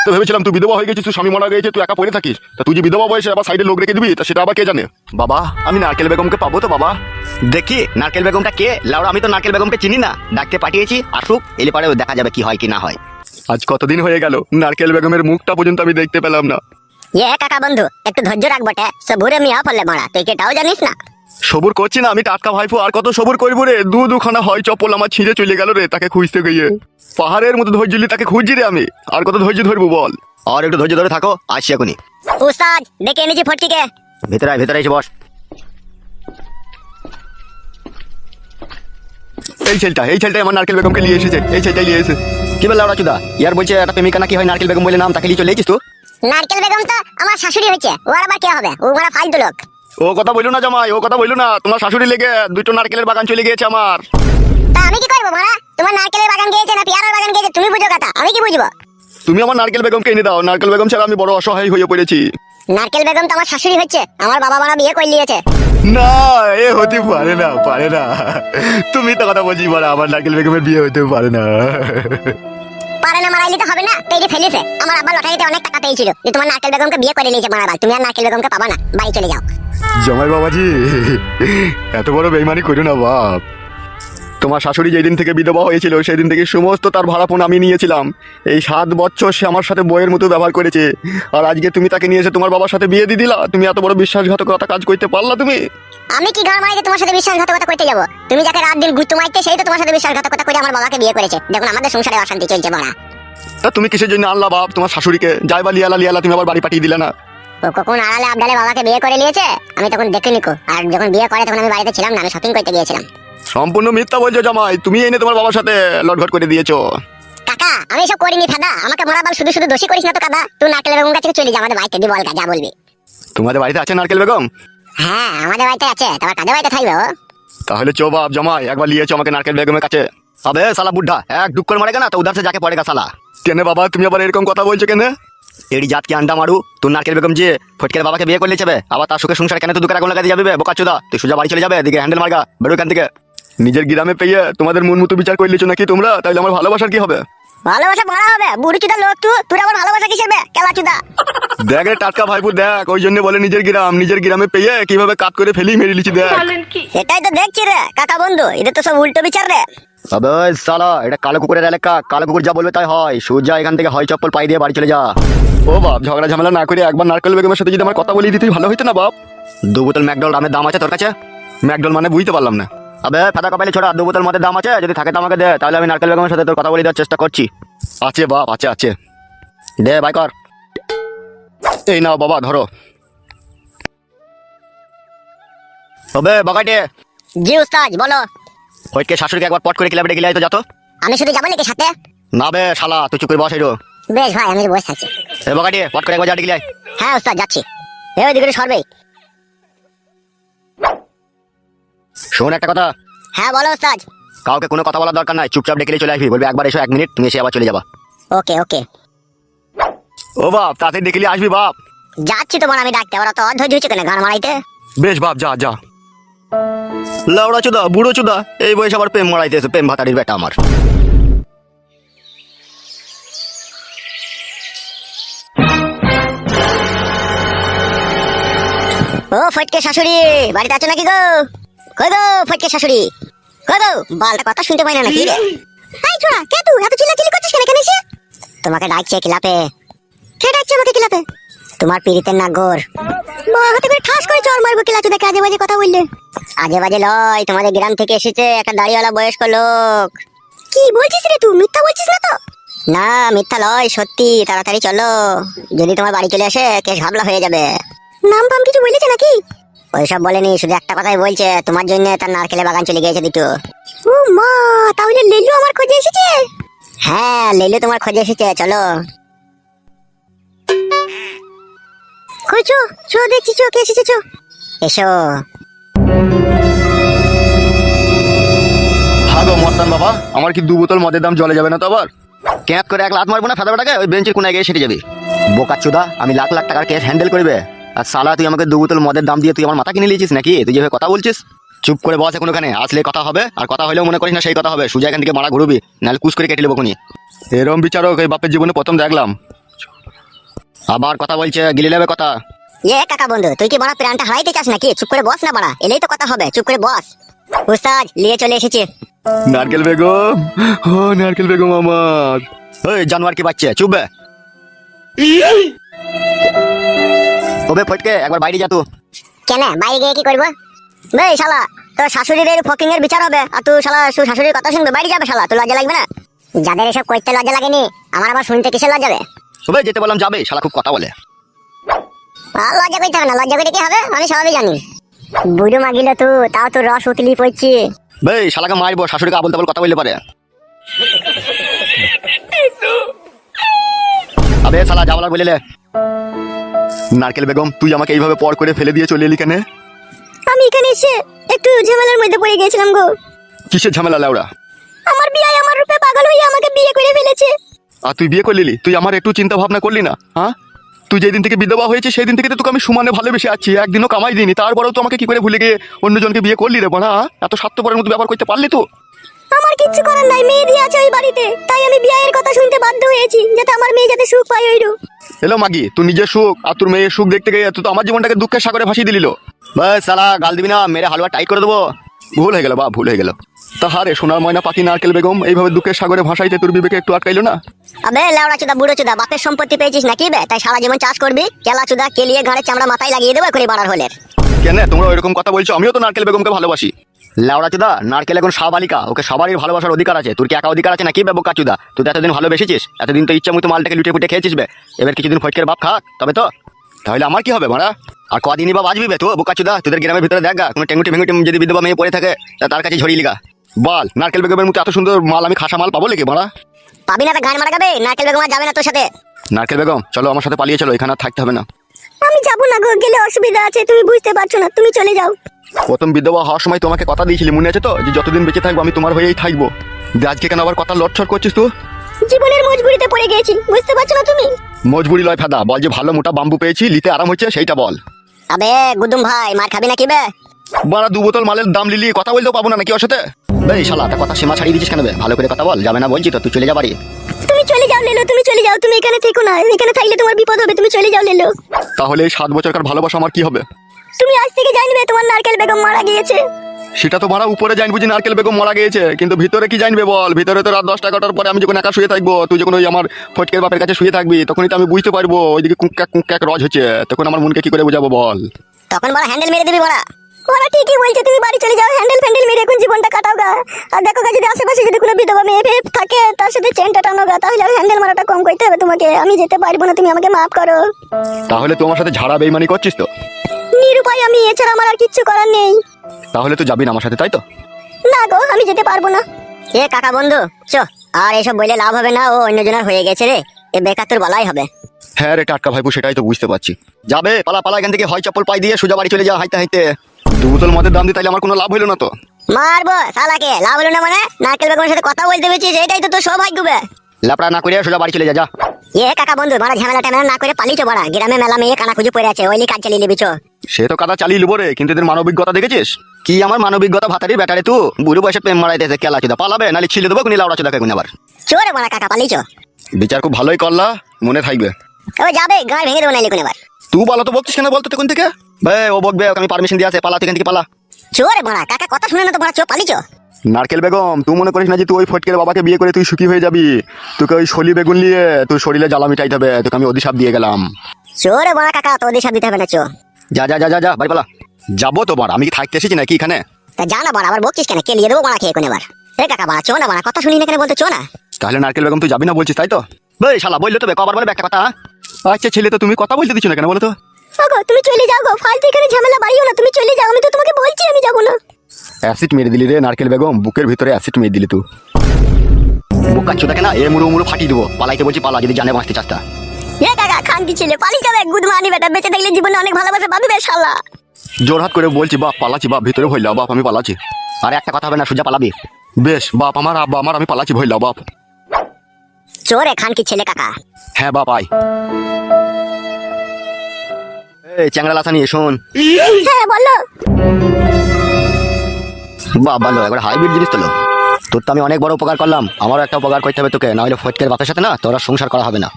তো ভেবেছিলাম তুই বিধবা হয়ে গেছিস, তুই স্বামী মারা গেছে, তুই একা পড়ে থাকিস, তা তুই যে বিধবা বয়সে আবার সাইডে লোক রেখে দিবি, তা সেটা আবার কে জানে। বাবা আমি নারকেল বেগমকে পাবো তো বাবা? দেখি নারকেল বেগমটা কে। লাউড়া আমি তো নারকেল বেগমকে চিনি না, ডাকতে পাঠিয়েছি, আসুক, এলে পরে দেখা যাবে কি হয় কি না হয়। আজ কতদিন হয়ে গেল নারকেল বেগমের মুখটা পর্যন্ত আমি দেখতে পেলাম না। কাকা বন্ধু একটু ধৈর্য রাখ বটে, সবুরে মিয়া পড়লে মারা, তুই কেটাও জানিস না। সবুর করছি না আমি, টাটকা ভাইপো, আর কত সবুর করবো রে। দুখানা হয় চপ্পল আমার ছিঁড়ে চলে গেল রে তাকে খুঁজতে গিয়ে। পাহাড়ের মতো ধৈর্য নিয়ে তাকে খুঁজছি রে আমি, আর কত ধৈর্য ধরবো বল। আর একটু ধৈর্য ধরে থাকো, আসছি এখনই। উস্তাদ ডেকে এনেছি ফটকিকে। ভেতরে এসে বস। এই ছেলেটাই আমার নারকেল বেগমকে নিয়ে এসেছে, এই ছেলেটাই নিয়ে এসে। কি বল লাউড়া চুদা, ইয়ার বলছে একটা প্রেমিকা নাকি হয় নারকেল বেগম বলে নাম, তাকে নিয়ে চলে এসেছিস তো? নারকেল বেগম তো আমার শাশুড়ি হয়েছে, ও আবার কে হবে? ও বড় ফালতু লোক। ও কথা বললো না জামাই, ও কথা বললো না, তোমার শাশুড়ি লেগে দুটো নারকেলের বাগান চলে গিয়েছে আমার। তা আমি কি করবো মারা? তোমার নারকেলের বাগান গিয়েছে না পেয়ারার বাগান গিয়েছে তুমি বুঝো কথা, আমি কি বুঝবো? তুমি আমার নারকেল বেগমকে এনে দাও, নারকেল বেগম ছাড়া আমি বড় অসহায় হয়ে পড়েছি। নারকেল বেগম তো আমার শাশুড়ি হচ্ছে, আমার বাবা মারা বিয়ে করে নিয়েছে। না এ হতে পারে না, পারে না, তুমি তো কথা বলছি মারা, আমার নারকেল বেগমের বিয়ে হতে পারে না। পারে না মারাইলে তো হবে না, পেয়ে ফেলেছে। আমার আব্বা লটারিতে অনেক টাকা পেয়েছিল যে তোমার নারকেল বেগমকে বিয়ে করে নিয়েছে মারা, তুমি আর নারকেল বেগমকে পাবা না, বাড়ি চলে যাও। জামাই বাবাজি এত বড় বেইমানি করো না বাপ। তোমার শাশুড়ি যেদিন থেকে বিধবা হয়েছিল সেদিন থেকে সমস্ত তার ভাড়াপণ আমি নিয়েছিলাম। এই 7 বছর সে আমার সাথে বইয়ের মতো ব্যবহার করেছে, আর আজকে তুমি তাকে নিয়ে এসে তোমার বাবার সাথে বিয়ে দিয়ে দিলা। তুমি এত বড় বিশ্বাসঘাতকতা কাজ করতে পারলা তুমি? আমি কি ঘর মারাইতে তোমার সাথে বিশ্বাসঘাতকতা করতে যাবো? তুমি যাকে রাত দিন গুত্তু মারতে সেই তো তোমার সাথে বিশ্বাসঘাতকতা করে আমার বাবাকে বিয়ে করেছে। দেখুন আমাদের সংসারে অশান্তি চলছে মারা। তা তুমি কিসের জন্য আনলা বাপ তোমার শাশুড়িকে? যাইবা লিয়ালা তুমি আবার বাড়ি পাঠিয়ে দিলে না। ও কখন আড়ালে আবডালে বাবাকে বিয়ে করে নিয়েছে, আমি তখন দেখিনি কো। আর যখন বিয়ে করে তখন আমি বাড়িতে ছিলাম না, আমি শপিং করতে গিয়েছিলাম। সম্পূর্ণ মিথ্যা বলছো জামাই, তুমি এনে তোমার বাবার সাথে লটঘট করে দিয়েছো। কাকা আমি এসব করিনি ফাদা, আমাকে মরা বাল শুধু শুধু দোষী করিস না তো কাদা। তুই নারকেল বেগম কাছে চলে যা, আমাদের বাড়িতে দি বল যা বলবি। তোমাদের বাড়িতে আছে নারকেল বেগম? হ্যাঁ আমাদের বাড়িতে আছে, তোমার কাদের বাড়িতে থাকবে ও? তাহলে চো বাপ জামাই একবার লিয়েছো আমাকে নারকেল বেগমের কাছে। আবে সালা বুদ্ধা, এক ডুক করে মারেগা না তো উধার সে যাকে পড়েগা সালা। কেন বাবা তুমি আবার এরকম কথা বলছো কেন? এড়ি জাত কি আন্ডা মারু, তোর নারকেল বেগম যে ফটকের বাবাকে বিয়ে করলে যাবে, আবার তার সুখে সংসার কেন তুই দুকার আগুন লাগাতে যাবে? বোকা চোদা, তুই সোজা বাড়ি চলে যাবে, এদিকে হ্যান্ডেল মারগা, বেরো এখান থেকে। নিজের গ্রামে পেয়ে তোমাদের মন মতো বিচার করে লিছো নাকি তোমরা? তাইলে আমার ভালোবাসার কি হবে? ভালোবাসা মারা হবে বুড়ি চুদা লোক, তুই আবার ভালোবাসা কিসের বে কেলা চুদা? দেখ রে টাটকা ভাইপুর দেখ, ওই জন্য বলে নিজের গ্রামে পেয়ে কিভাবে কাট করে ফেলি মেরে লিছি দেখ। সেটাই তো দেখছি রে কাকা বন্ধু, এটা তো সব উল্টো বিচার রে। আবে সালা, এটা কালো কুকুরের এলাকা, কালো কুকুর যা বলবে তাই হয়। সোজা এখান থেকে হয় চপ্পল পাই দিয়ে বাড়ি চলে যা। ও বাপ ঝগড়া ঝামেলা না করে একবার নারকেল বেগমের সাথে যদি আমার কথা বলিয়ে দিতে ভালো হইতো না বাপ। 2 বোতল ম্যাকডল রামের দাম আছে তোর কাছে? ম্যাকডল মানে বুঝতে পারলাম না। আবে ফাদা কপালে ছোড়া, 2 বোতল মদের দাম আছে, যদি থাকে তো আমাকে দে, তাহলে আমি নারকেল বেগমের সাথে তোর কথা বলে দেওয়ার চেষ্টা করছি। আছে বাপ আছে। দে ভাই কর। এই নাও বাবা ধরো। তবে বাগাইটে জি উস্তাদ বলো। হইকে শাশুড়িকে একবার পট করে ক্লাবে ডেকে লিয়ে তো যা তো। আমি শুধু যাবো নাকি সাথে? না বে শালা, তুই চুপ করে বস এরো। বেশ ভাই আমি বসে আছি। এ বাগাইটে পট করে একবার যা ডেকে লিয়ে। হ্যাঁ উস্তাদ যাচ্ছি। ওই দিকে সরবে। শোন একটা কথা। হ্যাঁ বলো উস্তাদ। কাউকে কোনো কথা বলার দরকার নাই, চুপচাপ ডেকে লিয়ে চলে আসবি, বলবি একবার এসো 1 মিনিট, তুমি এসে আবার চলে যাবা। ওকে ওকে ও বাপ তাতে ডেকে লিয়ে আসবি বাপ। যাচ্ছি তোমার আমি ডাকতে, ওরা তো অধৈর্য হচ্ছে কেন গান মারাইতে। বেশ বাপ যা। লাউড়া চোদা বুড়ো চোদা, এই বয়স আবার প্রেম মারাইতেছে, প্রেম ভাতারির বেটা আমার। ও ফটকে শাশুড়ি বাড়িতে আছো নাকি গো? কই গো ফটকে শাশুড়ি, কই গো? বালটা কথা শুনতে পাই না নাকি রে? এই ছোড়া কে তুই এত চিল্লাচিল্লি করছিস কেন এখানে এসে? তোমাকে ডাকছে কিলাপে। কে ডাকছে আমাকে কিলাপে? তোমার পীড়িতের নাগর। মা হাতে করে ঠাস করে চড় মারবো কিলাচু, দেখে আজে বাজে কথা বললে। আজে বাজে লয়, তোমাদের গ্রাম থেকে এসেছে একটা দাড়িওয়ালা বয়স্ক লোক। কি বলছিস রে তুই? মিথ্যা বলছিস না তো? না মিথ্যা লয়, সত্যি। তাড়াতাড়ি চলো, যদি তোমার বাড়ি চলে আসে কেস ঘাবলা হয়ে যাবে। নাম ফাম কিছু বলেছে নাকি? ওইসব বলেনি, শুধু একটা কথাই বলছে, তোমার জন্য তার নারকেলের বাগান চলে গিয়েছে দুটো। ও মা, তাহলে লেলু আমার খোঁজে এসেছে? হ্যাঁ লেলু তোমার খোঁজে এসেছে, চলো। কই চো দেখছি, চো কে এসেছে, চো এসো। হাগো মস্তান বাবা, আমার কি 2 বোতল মদের দাম জলে যাবে না তো আবার? ক্যাপ করে এক লাত মারবো না ফাদা বেটাকে, ওই বেঞ্চের কোনায় গিয়ে সেটে যাবি। বোকা চোদা, আমি লাখ লাখ টাকার কেস হ্যান্ডেল করবে, আর সালা তুই আমাকে 2 বোতল মদের দাম দিয়ে তুই আমার মাথা কিনে নিয়েছিস নাকি? তুই যেভাবে কথা বলছিস, চুপ করে বস এখন ওখানে, আসলে কথা হবে, আর কথা হলেও মনে করিস না সেই কথা হবে। সুজা এখান থেকে মারা ঘুরবি, নাহলে কুস করে কেটে নেবো খুনি। এরম বিচারক এই বাপের জীবনে প্রথম দেখলাম। আবার কথা বলছে, গিলে নেবে কথা। কাকা বন্ধু, তুই কি বড় প্রাণটা হারাইতে চাস নাকি? চুপ করে বস না বড়া, এলেই তো কথা হবে, চুপ করে বস। উস্তাদ নিয়ে চলে এসেছে। নারকেল বেগম, ও নারকেল বেগম আমার। ওই জানোয়ার কি বাচ্চা, চুপ বে। ওবে ফটকে, একবার বাইরে যা তো। কেন বাইরে গিয়ে কি করবো? বেই শালা, তোর শাশুড়ির এই ফকিং এর বিচার হবে, আর তুই শালা শাশুড়ির কথা শুনবে? বাইরে যাবে শালা, তোর লজ্জা লাগবে না? যাদের এসব করতে লজ্জা লাগেনি, আমার আবার শুনতে কিসের লজ্জা হবে? ওবে যেতে বললাম যাবে, শালা খুব কথা বলে। আর লজ্জা করতে হবে না, লজ্জা করে কি হবে? আমি সবই জানি। বুড়ো মাগিল তুই, তাও তোর রস উতলি পড়ছি। বেই শালাকে মারবো, শাশুড়িকে আবল তাবল কথা বলতে পারে। আবে শালা যা বলার বলে। নারকেল বেগম, তুই আমাকে এইভাবে পর করে ফেলে দিয়ে চলে এলি কেন? আমি এখানে এসে একটু ঝামেলার মধ্যে পড়ে গিয়েছিলাম গো। কিসের ঝামেলা লেওড়া? আমার বিয়ে আমার রূপে পাগল হয়ে আমাকে বিয়ে করে ফেলেছে। আর তুই বিয়ে করলি? তুই আমার একটু চিন্তা ভাবনা করলি না? হ্যাঁ, তুই যেদিন থেকে বিধবা হয়েছে সেই দিন থেকে তো তোকে আমি সমানে ভালোবেসে আছি, একদিনও কামাই দিইনি, তারপরেও তো আমাকে কি করে ভুলে গিয়ে অন্যজনকে বিয়ে করলি রে বড়া? এত স্বার্থপরের মতো ব্যবহার করতে পারলি তো? আমার কিচ্ছু করার নাই, মেয়ে দিয়ে আছে ওই বাড়িতে, তাই আমি বিয়ের কথা শুনতে বাধ্য হয়েছি, যাতে আমার মেয়ে যাতে সুখ পায় ওইরু। এলো মাগি, তুই নিজের সুখ আর তোর মেয়ের সুখ দেখতে গিয়ে তুই তো আমার জীবনটাকে দুঃখের সাগরে ভাসিয়ে দিলিল। বাস শালা গাল দিবি না, মেরে হালুয়া টাইট করে দেবো। ভুল হয়ে গেল বা, ভুল হয়ে গেল। তাহারে সোনার ময়না পাখি নারকেল বেগম, এইভাবে দুঃখের সাগরে ভাসাইতে তোর বিবেকে একটু আটকাইলো না? আবে লেওড়া চুদা, বুড়ো চুদা, বাপের সম্পত্তি পেয়েছিস নাকি বে? তাই সারা জীবন চাষ করবি? কেলা চুদা, কেলিয়ে ঘাড়ে চামড়া মাথায় লাগিয়ে দেবো করে বাড়ার হলে। কেন তোমরা ওইরকম কথা বলছো? আমিও তো নারকেল বেগমকে ভালোবাসি। লাউড়া চুদা, নারকেল এখন সাবালিকা, ওকে সবারই ভালোবাসার অধিকার আছে। তোর কি একা অধিকার আছে নাকি বে বোকা চুদা? তুই তো এতদিন ভালোবেসেছিস, এতদিন তো ইচ্ছা মতো মালটাকে লুটে পুটে খেয়েছিস বে। এবার কিছুদিন ফটকের বাপ খাক তবে তো। তাহলে আমার কি হবে মারা? আর কদিনই বা বাজবি বে তো বোকা চুদা? তোদের গ্রামের ভিতরে দেখা কোনো টেঙ্গুটি ভেঙ্গুটি যদি বিধবা মেয়ে পড়ে থাকে, তা তার কাছে ঝরিয়ে লিগা। বল, নারকেল বেগমের মতো এত সুন্দর মাল আমি খাসা মাল পাবো নাকি মারা? পাবি না তো গান মারা গাবে। নারকেল বেগম আর যাবে না তোর সাথে। নারকেল বেগম চলো আমার সাথে পালিয়ে চলো, এখানে আর থাকতে হবে না। আমি যাবো না গো, গেলে অসুবিধা আছে, তুমি বুঝতে পারছো না, তুমি চলে যাও। প্রথম বিধবা হওয়ার সময় তোমাকে কথা দিয়েছিলি, মনে আছে তো, যে যতদিন বেঁচে থাকবো আমি তোমার হয়েই থাকবো। আজকে কেন আবার কথা লটছট করছিস তুই? জীবনের মজবুরিতে পড়ে গেছি, বুঝতে পারছো না তুমি? মজবুরি লয় ফাদা, বল যে ভালো মোটা বাম্বু পেয়েছি, লিতে আরাম হচ্ছে সেইটা বল। আবে গুদুম ভাই, মার খাবি নাকি বে? বাড়া 2 বোতল মালের দাম লিলি কথা বলতেও পাবো না নাকি ওর সাথে? এই শালা তা কথা সীমা ছাড়িয়ে দিচ্ছিস কেন বে? ভালো করে কথা বল। যাবে না বলছি তো, তুই চলে যা বাড়ি। তুমি চলে যাও লেলো, তুমি চলে যাও, তুমি এখানে থেকো না, এখানে থাকলে তোমার বিপদ হবে, তুমি চলে যাও লেলো। তাহলে এই 7 বছরকার ভালোবাসা আমার কি হবে? তুমি আজ থেকে জানবে তোমার নারকেল বেগম মারা গিয়েছে। সেটা তো মারা উপরে জানবো যে নারকেল বেগম মারা গিয়েছে, কিন্তু ভিতরে কি জানবে বল? ভিতরে তো রাত 10টা-11টার পরে আমি যখন একা শুয়ে থাকবো, তুই যখন ওই আমার ফটকের বাপের কাছে শুয়ে থাকবি, তখনই তো আমি বুঝতে পারবো ওইদিকে কুঁক কুঁক রজ হচ্ছে, তখন আমার মনকে কি করে বোঝাবো বল? তখন বড় হ্যান্ডেল মেরে দিবি বড়া। ওরা ঠিকই বলছে, তুমি বাড়ি চলে যাও, হ্যান্ডেল ফ্যান্ডেল মেরে এখন জীবনটা কাটাও গা। আর দেখো গা, যদি আশেপাশে যদি কোনো বিধবা মেয়ে ফেয়ে থাকে, তার সাথে চেনটা টানো গা, তাহলে হ্যান্ডেল মারাটা কম করতে হবে তোমাকে। আমি যেতে পারবো না, তুমি আমাকে মাফ করো। তাহলে তুই আমার সাথে ঝাড়া বেইমানি করছিস তো? নিরুপায় আমি, এছাড়া আমার আর কিচ্ছু করার নেই। তাহলে তুই যাবি না আমার সাথে, তাই তো? না গো, আমি যেতে পারবো না। এ কাকা বন্ধু চো, আর এসব বলে লাভ হবে না, ও অন্যজনের হয়ে গেছে রে, এ বেকার তোর বলাই হবে। হ্যাঁ রে টাটকা ভাইপু, সেটাই তো বুঝতে পারছি। যাবে পালা পালা এখান থেকে, হয় চপ্পল পাই দিয়ে সোজা বাড়ি চলে যা হাইতে হাইতে। 2 বোতল মদের দাম দিয়ে তাইলে আমার কোনো লাভ হইলো না তো? মারবো শালাকে, লাভ হলো না মানে? নারকেল বেগমের সাথে কথা বলতে পেরেছিস, এটাই তো তোর সৌভাগ্য বে। লাপড়া না করে সোজা বাড়ি চলে যা। যা এ কাকা বন্ধু, মারা ঝামেলা টামেলা না করে পালিচো বড়া। গ্রামে মেলা মেয়ে কানা খুঁজে পড়ে আছে, ওইলি কাজ চালিয়ে নিবি চো। সে তো কাদা চালিয়ে লিবো রে, কিন্তু এদের মানবিকতা দেখেছিস? কি আমার মানবিকতা ভাতারির ব্যাটারে তুই বুড়ো বয়সে প্রেম মারাইতেছে, কেলা চুদা পালাবে নালে ছিলে দেবো কোনি লাউড়া চুদাকে কোনি আবার। চোরে বড়া কাকা, পালিচো। বিচার খুব ভালোই করলা, মনে থাকবে। ও যাবে, গাড় ভেঙে দেবো নাইলে কোন এবার। তুই বলো তো, বলছিস কেন বলতো তখন থেকে? বে ও বকবে, ওকে আমি পারমিশন দিয়ে আছে, পালা তুই এখান থেকে পালা। চোরে বড়া কাকা, কথা শুনে না তো বড়া, চো পালিচো। নারকেল বেগম, তুই মনে করিস না যে তুই ওই ফটকের বাবাকে বিয়ে করে তুই সুখী হয়ে যাবি? তোকে ওই শলি বেগুন নিয়ে তুই শরীরে জ্বালা মিটাইতে হবে, তোকে আমি অধিশাপ দিয়ে গেলাম। চোরে বড়া কাকা, তো ওদের সাথে দিতে হবে না চো। যা যা যা যা যা বাড়ি পালা। যাবো তো বড়, আমি কি থাকতে এসেছি নাকি এখানে? তা জানা বড়া, আবার বকছিস কেন? কেলিয়ে দেবো বড়া খেয়ে কোন এবার। এ কাকা বড়া, চো না বড়া, কথা শুনি না কেন বলতে, চো না। তাহলে নারকেল বেগম তুই যাবি না বলছিস, তাই তো? বে শালা বললে তো বে কবার বলে একটা কথা। আচ্ছা ছেলে, তো তুমি কথা বলতে দিচ্ছ না কেন বলো তো? ওগো তুমি চলে যাও গো, ফালতু এখানে ঝামেলা বাড়িও না, তুমি চলে যাও, আমি তো তোমাকে বলছি আমি যাবো না। অ্যাসিড মেরে দিলি রে নারকেল বেগম, বুকের ভিতরে অ্যাসিড মেরে দিলি তুই। বোকা চুদাকে না এ মুড়ো মুড়ো ফাটিয়ে দেবো। পালাইতে বলছি পালা, যদি জানে বাঁচতে চাস্তা। এ কাকা, খানকি ছেলে পালিয়ে যাবে, গুদমানি বেটা, বেঁচে থাকলে জীবনে অনেক ভালোবাসা পাবি বে শালা। জোরহাট করে বলছি বাপ, পালাচ্ছি বাপ, ভিতরে ভইলা বাপ, আমি পালাচ্ছি। আর একটা কথা হবে না, সোজা পালাবি। বেশ বাপ, আমার আব্বা আমার, আমি পালাচ্ছি, ভইলা বাপ। চোরে খানকি ছেলে কাকা। হ্যাঁ বাপ আয়। এই চ্যাংড়া লাসানি শোন। হ্যাঁ বলো। বাপ ভালো, একবার হাইব্রিড জিনিস তো লো। তোর তো আমি অনেক বড় উপকার করলাম, আমারও একটা উপকার করতে হবে তোকে, নাহলে ফটকের বাপের সাথে না তোরা সংসার করা হবে না।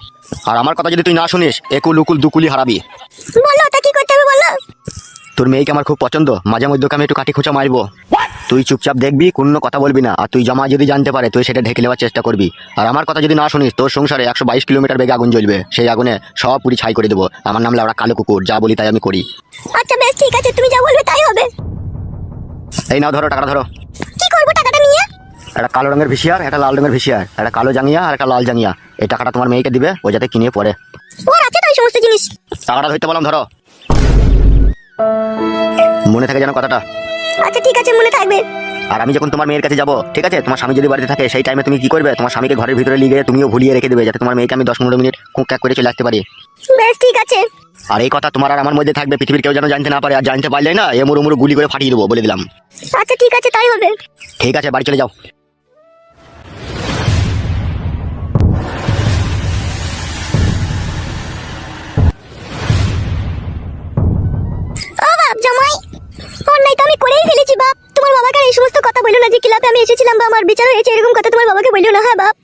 আর আমার কথা যদি তুই না শুনিস একুল উকুল দুকুলি হারাবি। বলো তা কি করতে হবে বলো। তোর মেয়েকে আমার খুব পছন্দ, মাঝে মধ্যে ওকে আমি একটু কাটি খুঁচা মারবো। তুই চুপচাপ দেখবি, কোনো কথা বলবি না, আর তুই জামা যদি জানতে পারে তুই সেটা ঢেকে নেওয়ার চেষ্টা করবি। আর আমার কথা যদি না শুনিস তোর সংসারে 122 কিলোমিটার বেগে আগুন জ্বলবে, সেই আগুনে সব পুরি ছাই করে দেবো। আমার নাম লাউড়া কালো কুকুর, যা বলি তাই আমি করি। আচ্ছা বেশ ঠিক আছে, তুমি যা বলবে তাই হবে। এই নাও ধরো, টাকাটা ধরো। কি করবো টাকাটা নিয়ে? একটা কালো রঙের ভিসিয়ার, একটা লাল রঙের ভিসিয়ার, একটা কালো জাঙ্গিয়া আর একটা লাল জাঙ্গিয়া। এই টাকাটা তোমার মেয়েকে দিবে, ও যাতে কিনে পড়ে। ওর আছে তো এই সমস্ত জিনিস। টাকাটা ধরতে বললাম, ধরো। মনে থাকে যেন কথাটা। আচ্ছা ঠিক আছে, মনে থাকবে। আর আমি যখন তোমার মেয়ের কাছে যাবো, ঠিক আছে, তোমার স্বামী যদি বাড়িতে থাকে সেই টাইমে তুমি কি করবে, তোমার স্বামীকে ঘরের ভিতরে লিগে তুমিও ভুলিয়ে রেখে দেবে, যাতে তোমার মেয়েকে আমি 10-15 মিনিট কুঁক করে চলে আসতে পারি। বেশ ঠিক আছে। আর এই কথা তোমার আর আমার মধ্যে থাকবে, পৃথিবীর কেউ যেন জানতে না পারে, আর জানতে পারলে না এমুর উমুর গুলি করে ফাটিয়ে দেবো, বলে দিলাম। আচ্ছা ঠিক আছে, তাই হবে। ঠিক আছে, বাড়ি চলে যাও। ও বাপ জামাই, অন্যায় তো আমি করেই ফেলেছি বাপ। তোমার বাবাকে আর এই সমস্ত কথা বললো না যে ক্লাবে আমি এসেছিলাম বা আমার বিচার হয়েছে, এরকম কথা তোমার বাবাকে বললো না। হ্যাঁ বাপ।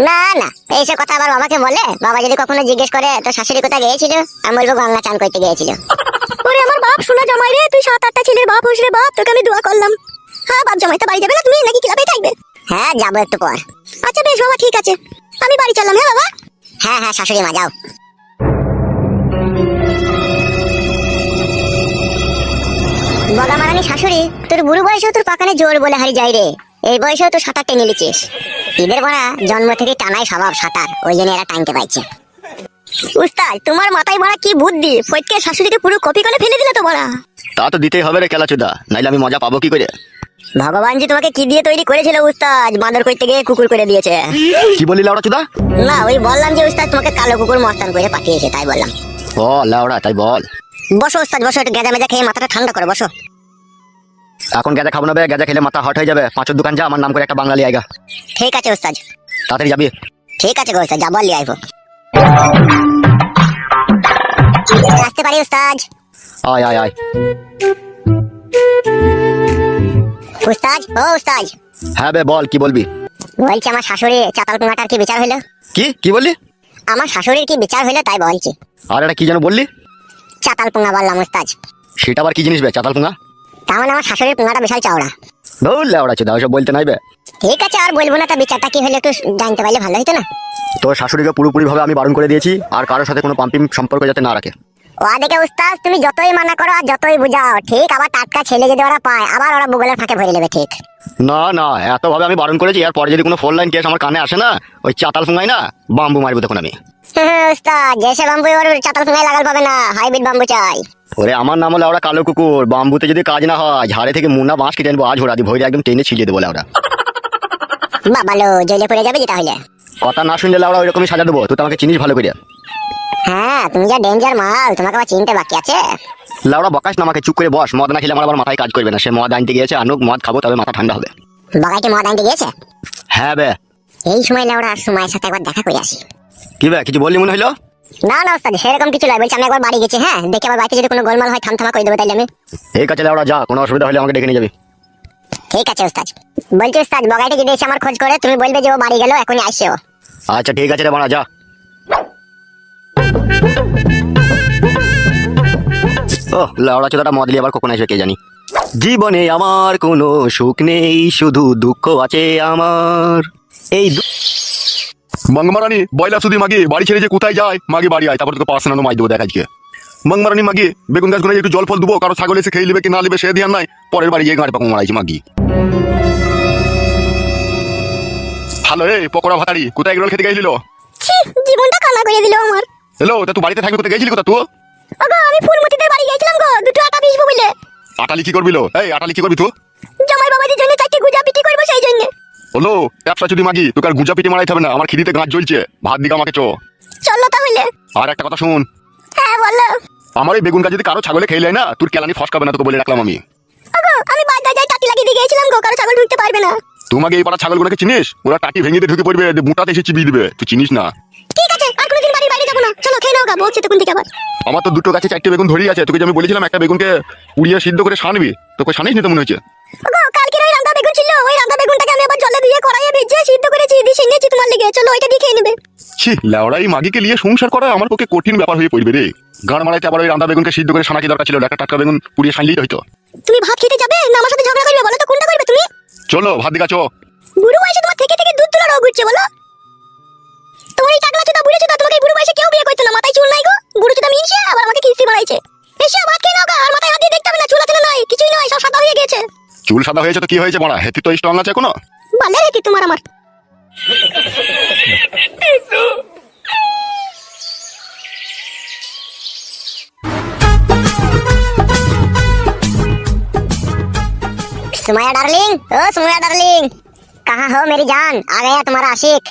না না, এইসব কথা আবার বাবাকে বলে? বাবা যদি কখনো জিজ্ঞেস করে তো শাশুড়ি কোথায় গিয়েছিল, আমি বলবো গঙ্গা চান করতে গিয়েছিল। ওরে আমার বাপ শোনা জামাই রে, তুই 7-8টা ছেলের বাপ হোস রে বাপ, তোকে আমি দোয়া করলাম। হ্যাঁ বাপ জামাই, তো বাড়ি যাবে না তুমি, নাকি ক্লাবেই থাকবে? হ্যাঁ যাবো একটু পর। আচ্ছা বেশ বাবা, ঠিক আছে, আমি বাড়ি চললাম। হ্যাঁ বাবা। হ্যাঁ হ্যাঁ শাশুড়ি মা, যাও। বগা মারানি শাশুড়ি, তোর বুড়ো বয়সেও তোর পাকানে জোর বলে হারি যাই রে। এই বয়সেও তো সাঁতার টেনে নিচ্ছিস। এদের বড়া জন্ম থেকে টানাই স্বভাব সাঁতার, ওই জন্য এরা টানতে পারছে। উস্তাদ তোমার মাথায় বড়া কি বুদ্ধি, ফটকে শাশুড়িকে পুরো কপি করে ফেলে দিলে তো বড়া। তা তো দিতেই হবে রে কেলাচুদা, নাইলে আমি মজা পাবো কি করে? ভগবান যে তোমাকে কি দিয়ে তৈরি করেছিল উস্তাদ, বাঁদর করতে গিয়ে কুকুর করে দিয়েছে। কি বললি লাউড়া চুদা? না ওই বললাম যে উস্তাদ তোমাকে কালো কুকুর মস্তান করে পাঠিয়েছে, তাই বললাম। ও লাউড়া, তাই বল। বসো উস্তাদ বসো, একটু গেজা মেজা খেয়ে মাথাটা ঠান্ডা করে বসো। এখন গাঁজা খাবো না বে, গাঁজা খেলে মাথা হট হয়ে যাবে। 5 দোকান যা, আমার নাম করে একটা বাঙালি আইগা। ঠিক আছে উস্তাদ। তাড়াতাড়ি যাবি। ঠিক আছে গো উস্তাদ, যাবো আর লিয়ে আইবো। আসতে পারি উস্তাদ? আয় আয় আয়। উস্তাদ ও উস্তাদ। হ্যাঁ বে বল, কি বলবি? বলছি আমার শাশুড়ি চাতাল পুঙ্গাটার কি বিচার হইলো? কি বললি? আমার শাশুড়ির কি বিচার হইলো তাই বলছি। আর এটা কি যেন বললি? চাতাল পুঙ্গা বললাম উস্তাদ। সেটা আবার কি জিনিস বে, চাতাল পুঙ্গা? তার মানে আমার শাশুড়ির পুঙ্গাটা বিশাল চওড়া। বল লাউড়া চুদা, ওসব বলতে নাই বে। ঠিক আছে আর বলবো না, তা বিচারটা কি হলো একটু জানতে পারলে ভালো হতো না? তোর শাশুড়িকে পুরোপুরি ভাবে আমি বারণ করে দিয়েছি, আর কারোর সাথে কোনো পাম্পিং সম্পর্ক যাতে না রাখে। ও দেখে উস্তাদ তুমি যতই মানা করো আর যতই বুঝাও, ঠিক আবার টাটকা ছেলে যদি ওরা পায় আবার ওরা বুগলের ফাঁকে ভরে নেবে। ঠিক না না, এত ভাবে আমি বারণ করেছি, আর পরে যদি কোনো 4 লাইন কেস আমার কানে আসে না, ওই চাতাল পুঙ্গাই না বাম্বু মারবো তখন আমি। উস্তাদ যেসব বাম্বু ওর চাতাল পুঙ্গায় লাগাল পাবে না, হাইব্রিড বাম্বু চাই। ওরে আমার নাম হলো ওরা কালো কুকুর, বাম্বুতে যদি কাজ না হয় ঝাড়ে থেকে মুন্না বাঁশ কেটে আনবো, আজ ওরা দি ভইরে একদম টেনে ছিলিয়ে দেবো লাউড়া। বাবালো জেলে পড়ে যাবে যেটা হইলে। কথা না শুনলে লাউড়া ওইরকমই সাজা দেবো, তুই তো আমাকে চিনিস ভালো করে। হ্যাঁ তুমি যা ডেঞ্জার মাল, তোমাকে আবার চিনতে বাকি আছে। লাউড়া বকাস না আমাকে, চুপ করে বস। মদ না খেলে আমার আবার মাথায় কাজ করবে না। সে মদ আনতে গিয়েছে, আনুক, মদ খাবো তবে মাথা ঠান্ডা হবে। বাগাইতে মদ আনতে গিয়েছে? হ্যাঁ বে। এই সময় লেওড়া আর সময়ের সাথে একবার দেখা করে আসি। কি বে, কিছু বললি মনে হইলো? না না উস্তাদ সেরকম কিছু নয়, বলছি আমি একবার বাড়ি গেছি। হ্যাঁ দেখে আবার বাড়িতে যদি কোনো গোলমাল হয় থামথামা করে দেবো তাইলে আমি। ঠিক আছে লাউড়া যা, কোনো অসুবিধা হলে আমাকে ডেকে নিয়ে যাবি। ঠিক আছে উস্তাদ। বলছি উস্তাদ বগাইতে যদি এসে আমার খোঁজ করে তুমি বলবে যে ও বাড়ি গেল, এখনই আসছে ও। আচ্ছা ঠিক আছে রে বাড়া, যা। ও লাউড়া চোদাটা মদ নিয়ে আবার কখন আসবে কে জানি। জীবনে আমার কোনো সুখ নেই, শুধু দুঃখ আছে আমার। এই মংমারানি বয়লা শুধু মাগি বাড়ি ছেড়ে যে কোথায় যায়, মাগি বাড়ি আয়, তারপর তোকে পার্সোনাল মাই দেবো দেখ আজকে। মংমারানি মাগি বেগুন গাছ গুলো একটু জল ফল দেবো, কারো ছাগল এসে খেয়ে নেবে কি না নেবে সে ধ্যান নাই, পরের বাড়ি গিয়ে গাড়ি পাকো মারাইছি মাগি। হ্যালো এই পকোড়া ভাতারি, কোথায় এগরোল খেতে গেছিল? জীবনটা কানা করে দিল আমার। হ্যালো তা তুই বাড়িতে থাকবি, কোথায় গেছিলি কোথা তুই? ওগো আমি ফুলমতিদের বাড়ি গিয়েছিলাম গো, দুটো আটা পিসবো বলে। আটালি কি করবিল? এই আটালি কি করবি তুই? জামাই বাবাজির জন্য চারটে গুজা পিটি করবো সেই জন্য। হলো ব্যবসা যদি মাগি তোকে আর গুজা পিটি মারাইতে হবে না, আমার খিদিতে গাছ জ্বলছে, ভাত দিকে আমাকে চো। চলো তাহলে। আর একটা কথা শুন, হ্যাঁ বলো। আমার এই বেগুন গাছ যদি কারো ছাগলে খেয়ে নেয় না, তোর কেলানি ফসকাবে না, তোকে বলে রাখলাম আমি। ওগো আমি বাজারে যাই টাটি লাগিয়ে দিয়ে গিয়েছিলাম গো, কারো ছাগল ঢুকতে পারবে না। তোমাকে এই পাড়া ছাগলগুলোকে চিনিস? ওরা টাটি ভেঙে দিয়ে ঢুকে পড়বে, বুটাতে এসে চিবিয়ে দিবে, তুই চিনিস না। ঠিক আছে আর কোনোদিন বাড়ির বাইরে যাবো না, চলো খেয়ে নাও গা, বলছি তখন থেকে আবার। আমার তো দুটো গাছে 4টে বেগুন ধরেই আছে, তোকে যে আমি বলেছিলাম একটা বেগুনকে পুড়িয়ে সিদ্ধ করে সানবি, তোকে সানিস নি তো মনে হচ্ছে। ওগো কালকে ওই রান্না বেগুন বেগুন ছিল, ওই রান্না বেগুনটাকে আমি আবার জলে দিয়ে কড়াইয়ে ভেজে সিদ্ধ করেছি, দিয়ে নিয়েছি তোমার লেগে। চলো ওইটা দিয়ে খেয়ে নেবে। ছি লেওড়া, এই মাগিকে নিয়ে সংসার করা আমার পক্ষে কঠিন ব্যাপার হয়ে পড়বে রে। গান মারাইতে আবার ওই রান্না বেগুনকে সিদ্ধ করে সানাকি দরকার ছিল, একটা টাটকা বেগুন পুড়িয়ে সানলেই হয়তো। তুমি ভাত খেতে যাবে না আমার সাথে ঝগড়া করবে বলো তো, কোনটা করবে তুমি? চলো ভাত দিকা চো। বুড়ো বয়সে তোমার থেকে থেকে দুধ তোলা রোগ উঠছে বলো। তোমার এই টাকলা চোদা বুড়ো চোদা তোমাকে এই বুড়ো বয়সে কেউ বিয়ে করতো না। মাথায় চুল নাই গো, বুড়ো চোদা মিনছে আবার আমাকে কিস্তি বাড়াইছে। এসে ভাত খেয়ে নাও গা, আর মাথায় হাত দিয়ে দেখতে হবে না, চুল আছে না নাই, কিছুই নয়, সব সাদা হয়ে গেছে। চুল সাদা হয়েছে তো কি হয়েছে মারা, হেতি তো স্ট্রং আছে এখনো। ভালো রেখি তোমার আমার। सुमाया डार्लिंग, ओ सुमाया डार्लिंग, कहाँ हो मेरी जान? आ गया तुम्हारा आशिक।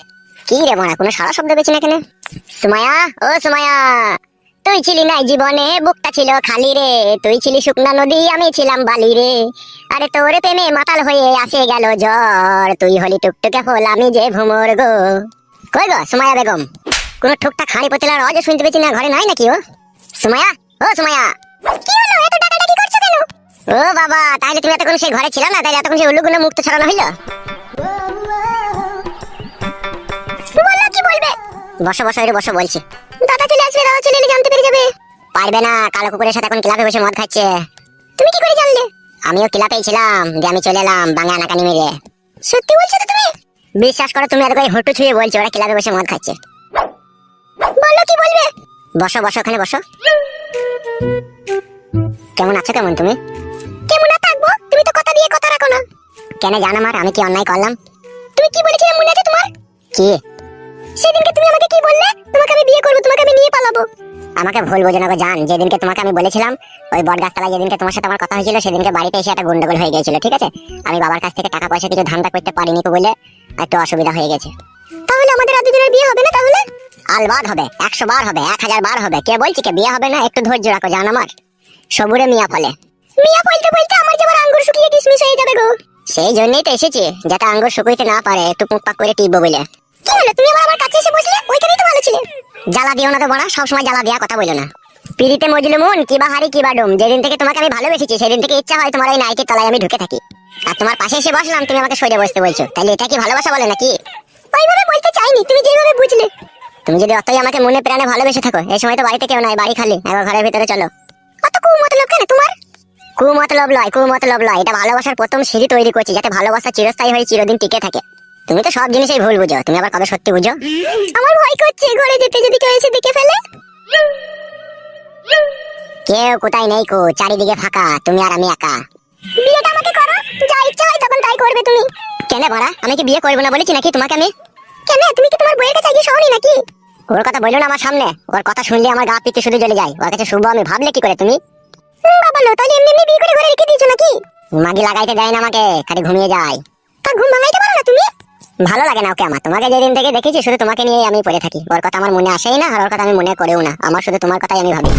কি রে মারা, কোনো সারা শব্দ পেছি না কেন? সুমায়া, ও সুমায়া, তুই ছিলি না জীবনে, বুকটা ছিল খালি রে। তুই ছিলি শুকনা নদী, আমি ছিলাম বালি রে। আরে তোরে প্রেমে মাতাল হয়ে আসে গেল জ্বর। তুই হলি টুকটুকে ফুল, আমি যে ভুমর গো। কই গো সুমায়া বেগম? কোনো ঠুকটাক খাড়ি পতিলার আওয়াজ শুনতে পেছি না, ঘরে নাই নাকি ও? সুমায়া, ও সুমায়া, কি হলো এত ডাকাডাকি করছো কেন? ও বাবা, তাহলে তুমি এতক্ষণ সেই ঘরে ছিল না, তাহলে এতক্ষণ সেই উল্লুগুলো মুক্ত ছড়ানো হইলো। বলো কি বলবে? বসো বসো, এর বসো বলছি। দাদা চলে আসবে, দাদা চলে এলে জানতে পেরে যাবে। পারবে না, কালো কুকুরের সাথে এখন ক্লাবে বসে মদ খাচ্ছে। তুমি কি করে জানলে? আমিও ক্লাবেই ছিলাম, যে আমি চলে এলাম বাংলা নাকানি মেরে। সত্যি বলছো তো তুমি? বিশ্বাস করো, তুমি এত করে হটু ছুঁয়ে বলছো ওরা ক্লাবে বসে মদ খাচ্ছে। বলো কি বলবে? বসো বসো, ওখানে বসো। কেমন আছো কেমন তুমি? কেমন আর থাকবো, তুমি তো কথা দিয়ে কথা রাখো না। কেন জানো আমার আমি কি অন্যায় করলাম? তুমি কি বলেছিলে মনে আছে তোমার? কি? সেদিনকে তুমি আমাকে কি বললে? তোমাকে আমি বিয়ে করব, তোমাকে আমি নিয়ে পালাবো। আমাকে ভুল বোঝো না গো জান, যেদিনকে তোমাকে আমি বলেছিলাম ওই বটগাছতলায় যেদিনকে তোমার সাথে আমার কথা হয়েছিল, সেদিনকে বাড়িতে এসে একটা গন্ডগোল হয়ে গিয়েছিল, ঠিক আছে? আমি বাবার কাছ থেকে টাকা পয়সা কিছু ধান্দা করতে পারিনি তো বলে একটু অসুবিধা হয়ে গেছে। তাহলে আমাদের আর দুজনের বিয়ে হবে না? তাহলে আলবাদ হবে, 100 বার হবে, 1000 বার হবে। কে বলছি কে বিয়ে হবে না? একটু ধৈর্য রাখো জান আমার। সবুরে মিয়া ফলে। মিয়া বলতে বলতে আমার যেবার আঙ্গুর শুকিয়ে কিসমিস হয়ে যাবে গো। সেই জন্যই তো এসেছি, যাতে আঙ্গুর শুকাইতে না পারে, একটু পুঁকপাক করে টিপবো বলে। কি হলো, তুমি আবার আমার কাছে এসে বসলে? ওইখানেই তো ভালো ছিলে। জ্বালা দিও না তো বড়া, সবসময় জ্বালা দেওয়া কথা বলো না। পিড়িতে মজলু মন কি বা হারি কি বা ডুম, যেদিন থেকে তোমাকে আমি ভালোবেসেছি সেদিন থেকে ইচ্ছা হয় তোমার এই নাইটির তলায় আমি ঢুকে থাকি। আর তোমার পাশে এসে বসলাম, তুমি আমাকে সরে বসতে বলছো, তাহলে এটা কি ভালোবাসা বলে নাকি? ওইভাবে বলতে চাইনি, তুমি যেভাবে বুঝলে। তুমি যদি অতই আমাকে মনে প্রাণে ভালোবেসে থাকো, এই সময় তো বাড়িতে কেউ নাই, বাড়ি খালি, একবার ঘরের ভিতরে চলো। অত কুমতলব কেন তোমার? কুমতলব লয়, কুমতলব লয়, এটা ভালোবাসার প্রথম সিঁড়ি তৈরি করছি, যাতে ভালোবাসা চিরস্থায়ী হয়ে চিরদিন টিকে থাকে। তুমি তো সব জিনিসই ভুল বুঝো, তুমি আবার কবে সত্যি বুঝো? আমার ভয় করছে ঘরে যেতে, যদি কেউ এসে দেখে ফেলে। কেউ কোথায় নেই কো, চারিদিকে ফাঁকা, তুমি আর আমি একা। বিয়েটা আমাকে করো, যা ইচ্ছা হয় তখন তাই করবে তুমি। কেন বড়া, আমি কি বিয়ে করবো না বলেছি নাকি তোমাকে আমি? কেন, তুমি কি তোমার বইয়ের কাছে গিয়ে শোনি নাকি? ওর কথা বললো না আমার সামনে, ওর কথা শুনলে আমার গা পিত্তে শুধু জ্বলে যায়। ওর কাছে শুভ আমি ভাবলে কি করে তুমি? বাবা লো, তাহলে এমনি এমনি বিয়ে করে ঘরে রেখে দিয়েছো নাকি? মাগি লাগাইতে দেয় না আমাকে, খালি ঘুমিয়ে যায়। তা ঘুম ভাঙাইতে পারো না তুমি? ভালো লাগে না ওকে আমার, তোমাকে যেদিন থেকে দেখেছি শুধু তোমাকে নিয়েই আমি পড়ে থাকি। ওর কথা আমার মনে আসেই না, আর ওর কথা আমি মনে করেও না, আমার শুধু তোমার কথাই আমি ভাবি।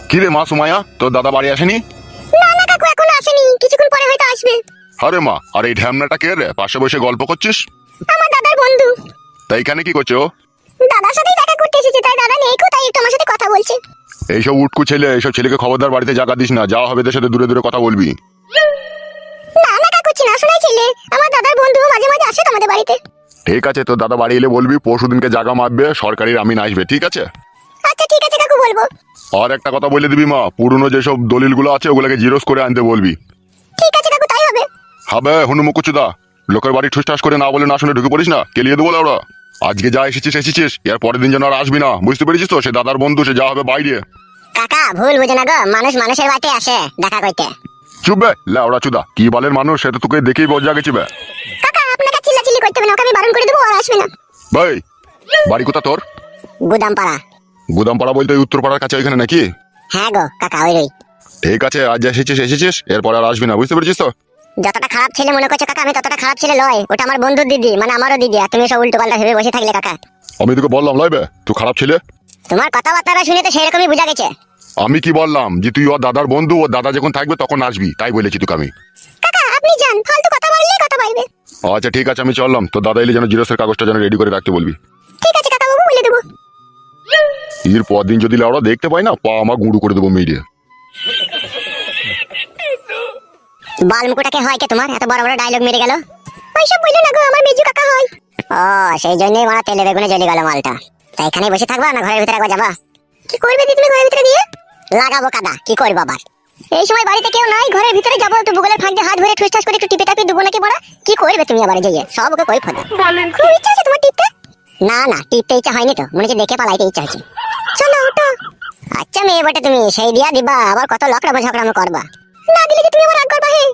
কি রে মা সুমায়া, তোর দাদা বাড়ি আসেনি? না না কাকু, এখনো আসেনি, কিছুক্ষণ পরে হয়তো আসবে। আরে মা, আর এই ঢ্যামনাটা কে রে, পাশে বসে গল্প করছিস? আমার দাদার বন্ধু। তাই এখানে কি করছো? দাদার সাথেই দেখা করতে এসেছে, তাই দাদা নেই কো, তাই একটু আমার সাথে কথা বলছে। এইসব উটকু ছেলে, এইসব ছেলেকে খবরদার বাড়িতে জায়গা দিস না, যাওয়া হবে এদের সাথে দূরে দূরে কথা বলবি। না না কাকু, চিনা শোনাই ছেলে, আমার দাদার বন্ধু, মাঝে মাঝে আসে তোমাদের বাড়িতে। ঠিক আছে, তোর দাদা বাড়ি এলে বলবি পরশুদিনকে জায়গা মাপবে, সরকারি আমিন আসবে, ঠিক আছে? আচ্ছা ঠিক আছে কাকু, বলবো। আর একটা কথা বলে দিবি মা, পুরনো যেসব দলিলগুলো আছে ওগুলোকে জিরোস করে আনতে বলবি। ঠিক আছে কাকু, তাই হবে। হবে হনুমুকুচুদা, লোকের বাড়ি ঠুসঠাস করে না বলে না শুনে ঢুকে পড়িস না, কেলিয়ে দেবো ওরা। আজকে যা এসেছিস এসেছিস, এর পরের দিন যেন আর আসবি না, বুঝতে পেরেছিস তো? সে দাদার বন্ধু, সে যা হবে বাইরে। কাকা ভুল বুঝে না গো, মানুষ মানুষের বাড়িতে আসে দেখা করতে। চুপ বে লেওড়া চুদা, কি বালের মানুষ, সে তো তোকে দেখেই বজ্জা গেছি বে। কাকা আপনাকে চিল্লাচিল্লি করতে হবে না, ওকে আমি বারণ করে দেবো, আর আসবে না। ভাই বাড়ি কোথা তোর? গুদামপাড়া। গুদামপাড়া বলতে ওই উত্তরপাড়ার কাছে ওইখানে নাকি? হ্যাঁ গো কাকা, ওই। ঠিক আছে, আজ যা এসেছিস এসেছিস, এরপর আর আসবি না, বুঝতে পেরেছিস তো? যতটা খারাপ ছেলে মনে করছো কাকা, আমি ততটা খারাপ ছেলে লয়। ওটা আমার বন্ধুর দিদি, মানে আমারও দিদি, আর তুমি সব উল্টো পাল্টা ভেবে বসে থাকলে কাকা। আমি তোকে বললাম লয় বে, তুই খারাপ ছেলে। তোমার কথাবার্তা শুনে তো সেরকমই বোঝা গেছে। আমি কি বললাম যে তুই ওর দাদার বন্ধু, ওর দাদা যখন থাকবে তখন আসবি, তাই বলেছি তোকে আমি। কাকা আপনি যান, ফালতু কথা বললেই কথা বলবে। আচ্ছা ঠিক আছে, আমি চললাম, তোর দাদা এলে যেন জিরোসের কাগজটা যেন রেডি করে রাখতে বলবি। ঠিক আছে কাকা বাবু, বলে দেবো। এর পর দিন যদি লাউড়া দেখতে পাই না, পা আমার গুঁড়ো করে দেবো মেয়ে। বাল মুকুটাকে হয় কে তোমার এত বড় বড় ডায়লগ মেরে গেল? ওইসব বললো না গো, আমার মেজু কাকা হয়। ও সেই জন্যই মারা তেলে বেগুনে জ্বলে গেল মালটা। তাই এখানে বসে থাকবা না ঘরের ভিতরে একবার যাবা? কি করবে দি তুমি ঘরের ভিতরে গিয়ে? লাগাবো কাদা, কি করবো আবার? এই সময় বাড়িতে কেউ নাই, ঘরের ভিতরে যাবো একটু বুগলের ফাঁক দিয়ে হাত ধরে ঠুসঠাস করে একটু টিপে টাপি দেবো নাকি বড়া? কি করবে তুমি আবার যাইয়ে? সব ওকে কই ফোন বলেন। খুব ইচ্ছা আছে তোমার টিপতে? না না, টিপতে ইচ্ছা হয়নি তো, মনে হচ্ছে দেখে পালাইতে ইচ্ছা হচ্ছে। চলো ওঠো। আচ্ছা মেয়ে বটে তুমি, সেই দিয়া দিবা আবার কত লকড়া ঝগড়া করবা? না দিলে কি তুমি আবার রাগ করবা? হে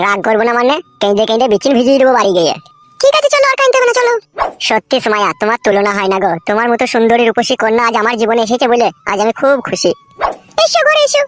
রাগ করবো না মানে কেঁদে কেঁদে বিচিন ভিজিয়ে দেবো বাড়ি গিয়ে। ঠিক আছে চলো, আর কাঁদতে হবে না, চলো। সত্যি সুমাইয়া, তোমার তুলনা হয় না গো। তোমার মতো সুন্দরী রূপসী কন্যা আজ আমার জীবনে এসেছে বলে আজ আমি খুব খুশি। এসো ঘরে এসো।